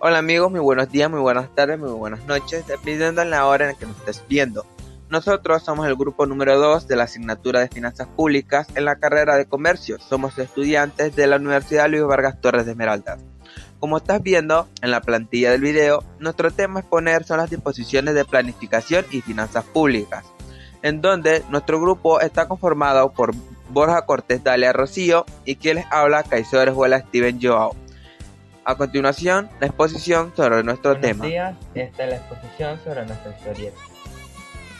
Hola amigos, muy buenos días, muy buenas tardes, muy buenas noches, dependiendo de la hora en la que nos estés viendo. Nosotros somos el grupo número 2 de la asignatura de Finanzas Públicas en la carrera de Comercio. Somos estudiantes de la Universidad Luis Vargas Torres de Esmeraldas. Como estás viendo en la plantilla del video, nuestro tema a exponer son las disposiciones de planificación y finanzas públicas, en donde nuestro grupo está conformado por Borja Cortés Dalia Rocío y quien les habla, Caicedo Orejuela Steven Joao. A continuación, la exposición sobre nuestro tema. Buenos días, esta es la exposición sobre nuestra historieta.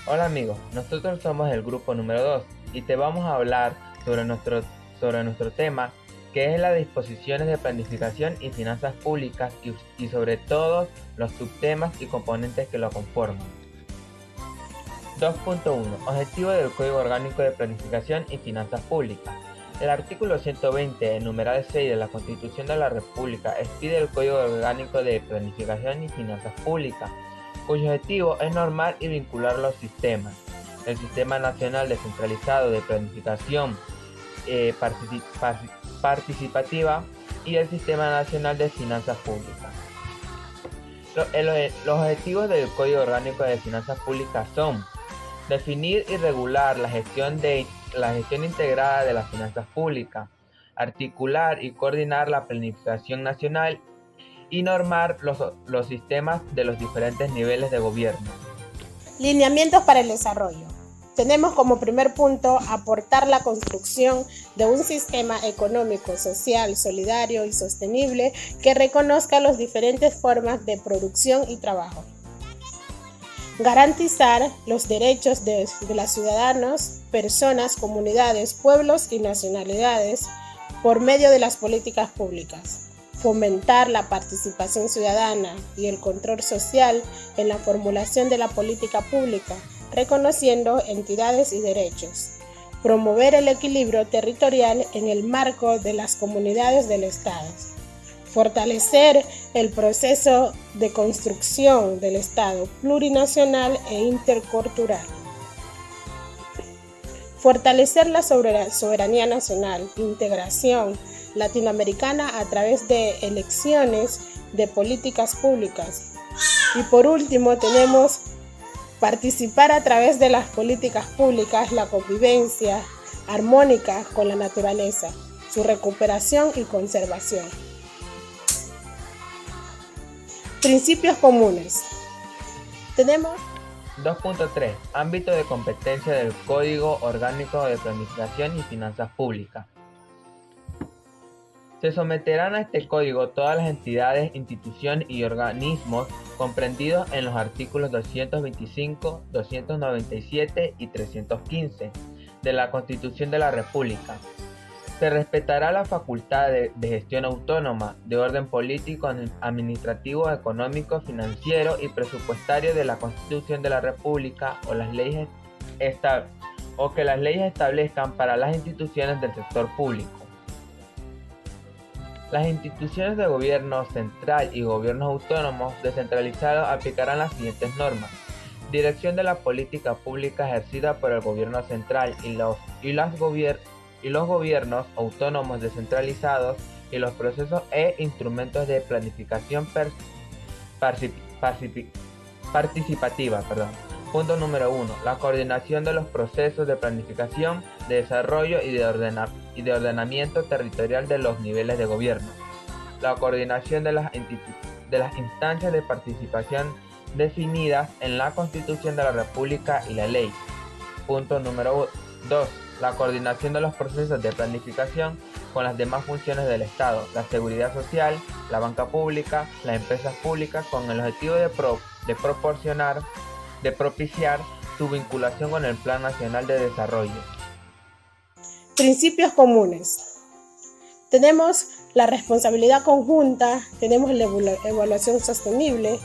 Hola amigos, nosotros somos el grupo número 2 y te vamos a hablar sobre nuestro tema, que es las disposiciones de planificación y finanzas públicas y sobre todos los subtemas y componentes que lo conforman. 2.1. Objetivo del Código Orgánico de Planificación y Finanzas Públicas. El artículo 120, el numeral 6 de la Constitución de la República expide el Código Orgánico de Planificación y Finanzas Públicas, cuyo objetivo es normar y vincular los sistemas: el Sistema Nacional Descentralizado de Planificación Participativa y el Sistema Nacional de Finanzas Públicas. Los objetivos del Código Orgánico de Finanzas Públicas son: definir y regular la gestión integrada de las finanzas públicas, articular y coordinar la planificación nacional y normar los sistemas de los diferentes niveles de gobierno. Lineamientos para el desarrollo. Tenemos como primer punto aportar la construcción de un sistema económico, social, solidario y sostenible que reconozca las diferentes formas de producción y trabajo. Garantizar los derechos de los ciudadanos, personas, comunidades, pueblos y nacionalidades por medio de las políticas públicas. Fomentar la participación ciudadana y el control social en la formulación de la política pública, reconociendo entidades y derechos. Promover el equilibrio territorial en el marco de las comunidades del Estado. Fortalecer el proceso de construcción del Estado plurinacional e intercultural. Fortalecer la soberanía nacional, integración latinoamericana a través de elecciones de políticas públicas. Y por último tenemos participar a través de las políticas públicas la convivencia armónica con la naturaleza, su recuperación y conservación. Principios comunes. Tenemos 2.3. Ámbito de competencia del Código Orgánico de Planificación y Finanzas Públicas. Se someterán a este código todas las entidades, instituciones y organismos comprendidos en los artículos 225, 297 y 315 de la Constitución de la República. Se respetará la facultad de gestión autónoma, de orden político, administrativo, económico, financiero y presupuestario de la Constitución de la República o que las leyes establezcan para las instituciones del sector público. Las instituciones de gobierno central y gobiernos autónomos descentralizados aplicarán las siguientes normas: dirección de la política pública ejercida por el gobierno central y los gobiernos autónomos descentralizados y los procesos e instrumentos de planificación participativa. Punto número 1. La coordinación de los procesos de planificación, de desarrollo y de ordenamiento territorial de los niveles de gobierno. La coordinación de las instancias de participación definidas en la Constitución de la República y la ley. Punto número 2. La coordinación de los procesos de planificación con las demás funciones del Estado, la seguridad social, la banca pública, las empresas públicas, con el objetivo de propiciar su vinculación con el Plan Nacional de Desarrollo. Principios comunes. Tenemos la responsabilidad conjunta, tenemos la evaluación sostenible,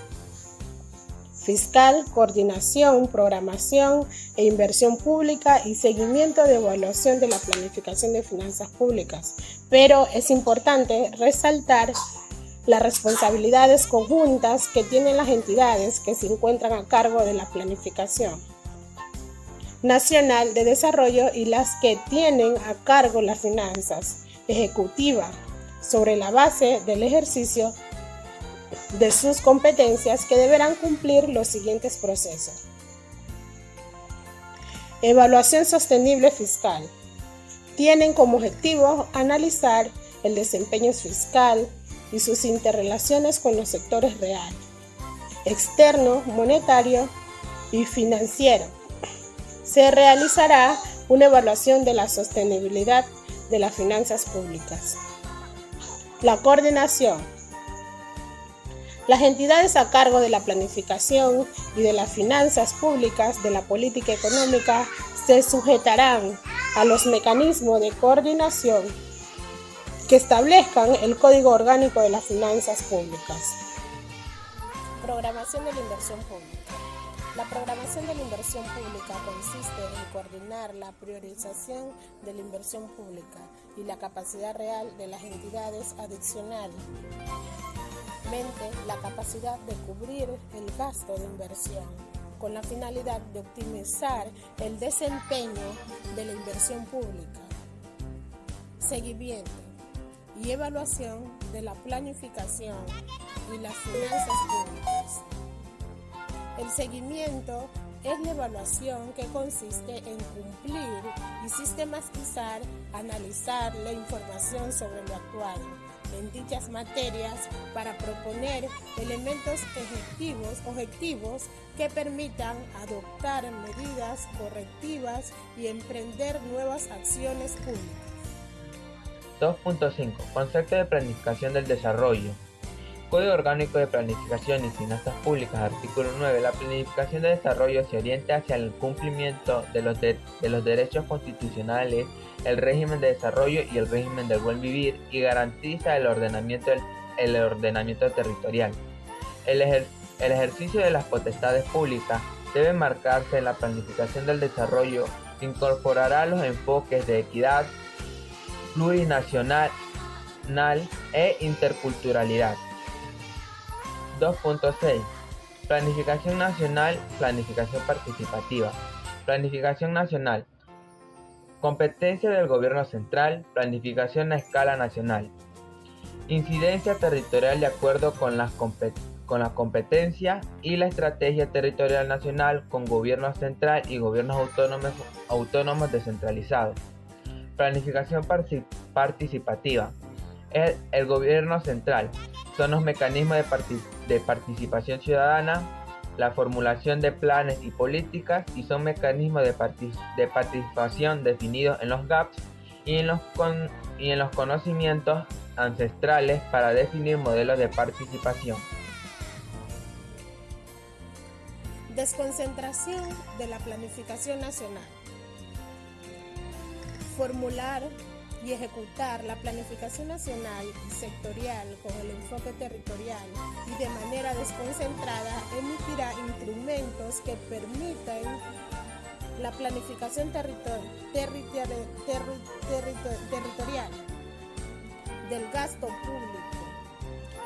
fiscal, coordinación, programación e inversión pública y seguimiento de evaluación de la planificación de finanzas públicas. Pero es importante resaltar las responsabilidades conjuntas que tienen las entidades que se encuentran a cargo de la planificación nacional de desarrollo y las que tienen a cargo las finanzas ejecutivas sobre la base del ejercicio de sus competencias que deberán cumplir los siguientes procesos. Evaluación sostenible fiscal. Tienen como objetivo analizar el desempeño fiscal y sus interrelaciones con los sectores real, externo, monetario y financiero. Se realizará una evaluación de la sostenibilidad de las finanzas públicas. La coordinación. Las entidades a cargo de la planificación y de las finanzas públicas de la política económica se sujetarán a los mecanismos de coordinación que establezcan el Código Orgánico de las Finanzas Públicas. Programación de la inversión pública. La programación de la inversión pública consiste en coordinar la priorización de la inversión pública y la capacidad real de las entidades adicionalmente la capacidad de cubrir el gasto de inversión, con la finalidad de optimizar el desempeño de la inversión pública. Seguimiento y evaluación de la planificación y las finanzas públicas. El seguimiento es la evaluación que consiste en cumplir y sistematizar, analizar la información sobre lo actuado en dichas materias para proponer elementos objetivos que permitan adoptar medidas correctivas y emprender nuevas acciones públicas. 2.5. Concepto de planificación del desarrollo. Código Orgánico de Planificación y Finanzas Públicas, artículo 9. La planificación de desarrollo se orienta hacia el cumplimiento de los derechos constitucionales, el régimen de desarrollo y el régimen del buen vivir, y garantiza el ordenamiento territorial. El ejercicio de las potestades públicas debe marcarse en la planificación del desarrollo, que incorporará los enfoques de equidad, plurinacional e interculturalidad. 2.6. Planificación nacional, planificación participativa. Planificación nacional. Competencia del gobierno central, planificación a escala nacional. Incidencia territorial de acuerdo con la competencia y la estrategia territorial nacional con gobierno central y gobiernos autónomos descentralizados. Planificación participativa. El gobierno central. Son los mecanismos de participación ciudadana, la formulación de planes y políticas, y son mecanismos de participación definidos en los gaps y en los conocimientos ancestrales para definir modelos de participación. Desconcentración de la planificación nacional. Formular y ejecutar la planificación nacional y sectorial con el enfoque territorial y de manera desconcentrada emitirá instrumentos que permitan la planificación territorial del gasto público,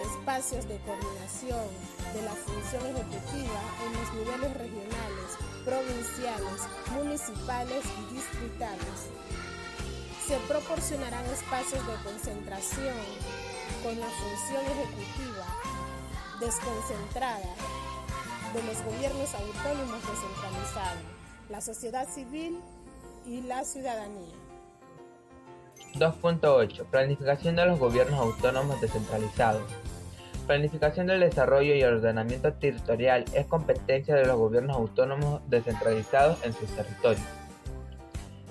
espacios de coordinación de la función ejecutiva en los niveles regionales, provinciales, municipales y distritales. Se proporcionarán espacios de concentración con la función ejecutiva desconcentrada de los gobiernos autónomos descentralizados, la sociedad civil y la ciudadanía. 2.8. Planificación de los gobiernos autónomos descentralizados. Planificación del desarrollo y ordenamiento territorial es competencia de los gobiernos autónomos descentralizados en sus territorios.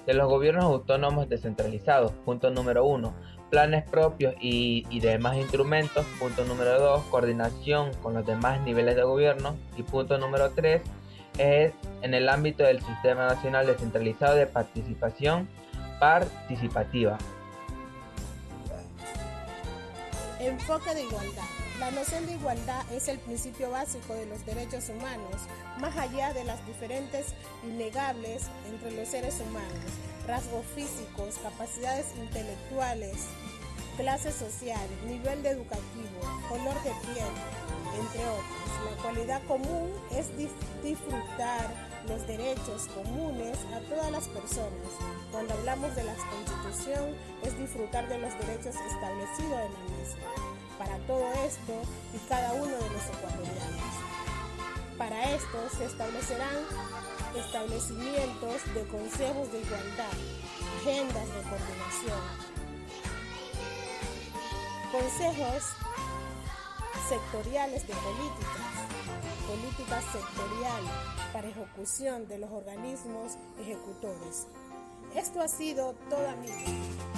De los gobiernos autónomos descentralizados, punto número 1, planes propios y demás instrumentos, punto número 2, coordinación con los demás niveles de gobierno, y punto número 3 es en el ámbito del Sistema Nacional Descentralizado de Participación Participativa. Enfoque de igualdad. La noción de igualdad es el principio básico de los derechos humanos, más allá de las diferentes innegables entre los seres humanos, rasgos físicos, capacidades intelectuales, clase social, nivel educativo, color de piel, entre otros. La cualidad común es disfrutar los derechos comunes a todas las personas. Cuando hablamos de la Constitución, es disfrutar de los derechos establecidos en la misma para todo esto y cada uno de los ecuatorianos. Para esto se establecerán establecimientos de consejos de igualdad, agendas de coordinación, consejos sectoriales de políticas sectoriales para ejecución de los organismos ejecutores. Esto ha sido todo, amigos.